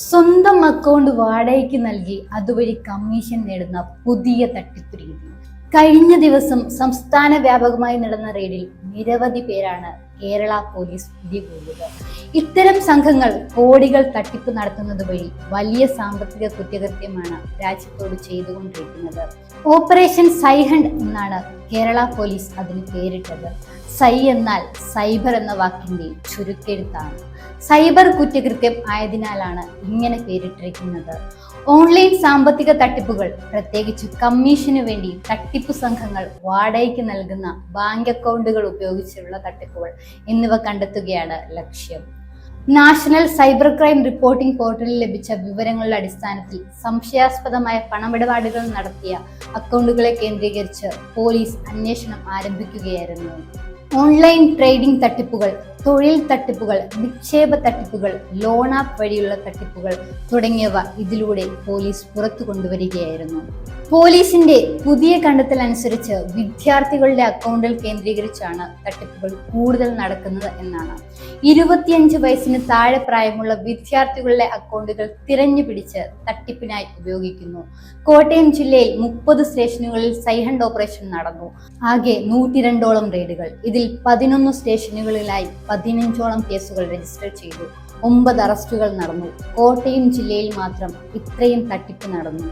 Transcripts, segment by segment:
സ്വന്തം അക്കൗണ്ട് വാടകയ്ക്ക് നൽകി അതുവഴി കമ്മീഷൻ നേടുന്ന പുതിയ തട്ടിപ്പ് രീതി. കഴിഞ്ഞ ദിവസം സംസ്ഥാന വ്യാപകമായി നടന്ന റെയ്ഡിൽ നിരവധി പേരാണ് കേരള പോലീസ് പിടികൂടിയത്. ഇത്തരം സംഘങ്ങൾ കോടികൾ തട്ടിപ്പ് നടത്തുന്നത് വഴി വലിയ സാമ്പത്തിക കുറ്റകൃത്യമാണ് രാജ്യത്തോട് ചെയ്തുകൊണ്ടിരിക്കുന്നത്. ഓപ്പറേഷൻ സൈഹണ്ട് എന്നാണ് കേരള പോലീസ് അതിന് പേരിട്ടത്. സൈ എന്നാൽ സൈബർ എന്ന വാക്കിന്റെ ചുരുക്കെഴുത്താണ്. സൈബർ കുറ്റകൃത്യം ആയതിനാലാണ് ഇങ്ങനെ പേരിട്ടിരിക്കുന്നത്. ഓൺലൈൻ സാമ്പത്തിക തട്ടിപ്പുകൾ, പ്രത്യേകിച്ച് കമ്മീഷന് വേണ്ടി തട്ടിപ്പു സംഘങ്ങൾ വാടകയ്ക്ക് നൽകുന്ന ബാങ്ക് അക്കൗണ്ടുകൾ ഉപയോഗിച്ചുള്ള തട്ടിപ്പുകൾ എന്നിവ കണ്ടെത്തുകയാണ് ലക്ഷ്യം. നാഷണൽ സൈബർ ക്രൈം റിപ്പോർട്ടിംഗ് പോർട്ടലിൽ ലഭിച്ച വിവരങ്ങളുടെ അടിസ്ഥാനത്തിൽ സംശയാസ്പദമായ പണമിടപാടുകൾ നടത്തിയ അക്കൗണ്ടുകളെ കേന്ദ്രീകരിച്ച് പോലീസ് അന്വേഷണം ആരംഭിക്കുകയായിരുന്നു. ഓൺലൈൻ ട്രേഡിംഗ് തട്ടിപ്പുകൾ, തൊഴിൽ തട്ടിപ്പുകൾ, നിക്ഷേപ തട്ടിപ്പുകൾ, ലോൺ ആപ്പ് വഴിയുള്ള തട്ടിപ്പുകൾ തുടങ്ങിയവ ഇതിലൂടെ പോലീസ് പുറത്തു കൊണ്ടുവരികയായിരുന്നു. പോലീസിന്റെ പുതിയ കണ്ടെത്തൽ അനുസരിച്ച് വിദ്യാർത്ഥികളുടെ അക്കൗണ്ടിൽ കേന്ദ്രീകരിച്ചാണ് തട്ടിപ്പുകൾ കൂടുതൽ നടക്കുന്നത് എന്നാണ്. 25 വയസ്സിന് താഴെ പ്രായമുള്ള വിദ്യാർത്ഥികളുടെ അക്കൗണ്ടുകൾ തിരഞ്ഞു പിടിച്ച് തട്ടിപ്പിനായി ഉപയോഗിക്കുന്നു. കോട്ടയം ജില്ലയിൽ 30 സ്റ്റേഷനുകളിൽ സൈഹണ്ട് ഓപ്പറേഷൻ നടന്നു. ആകെ 102ഓളം റെയ്ഡുകൾ. ഇതിൽ 11 സ്റ്റേഷനുകളിലായി 15ഓളം കേസുകൾ രജിസ്റ്റർ ചെയ്തു. 9 അറസ്റ്റുകൾ നടന്നു. കോട്ടയം ജില്ലയിൽ മാത്രം ഇത്രയും തട്ടിപ്പ് നടന്നു.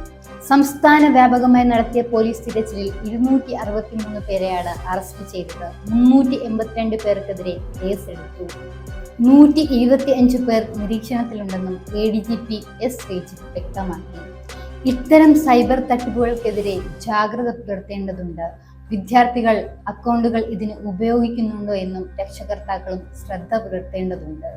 സംസ്ഥാന വ്യാപകമായി നടത്തിയ പോലീസ് തിരച്ചിലിൽ 263 പേരെയാണ് അറസ്റ്റ് ചെയ്തത്. 382 പേർക്കെതിരെ കേസെടുത്തു. 125 പേർ നിരീക്ഷണത്തിലുണ്ടെന്നും ADGP S. ശ്രീജിത്ത് വ്യക്തമാക്കി. ഇത്തരം സൈബർ തട്ടിപ്പുകൾക്കെതിരെ ജാഗ്രത പുലർത്തേണ്ടതുണ്ട്. വിദ്യാർത്ഥികൾ അക്കൗണ്ടുകൾ ഇതിന് ഉപയോഗിക്കുന്നുണ്ടോ എന്നും രക്ഷകർത്താക്കളും ശ്രദ്ധ പുലർത്തേണ്ടതുണ്ട്.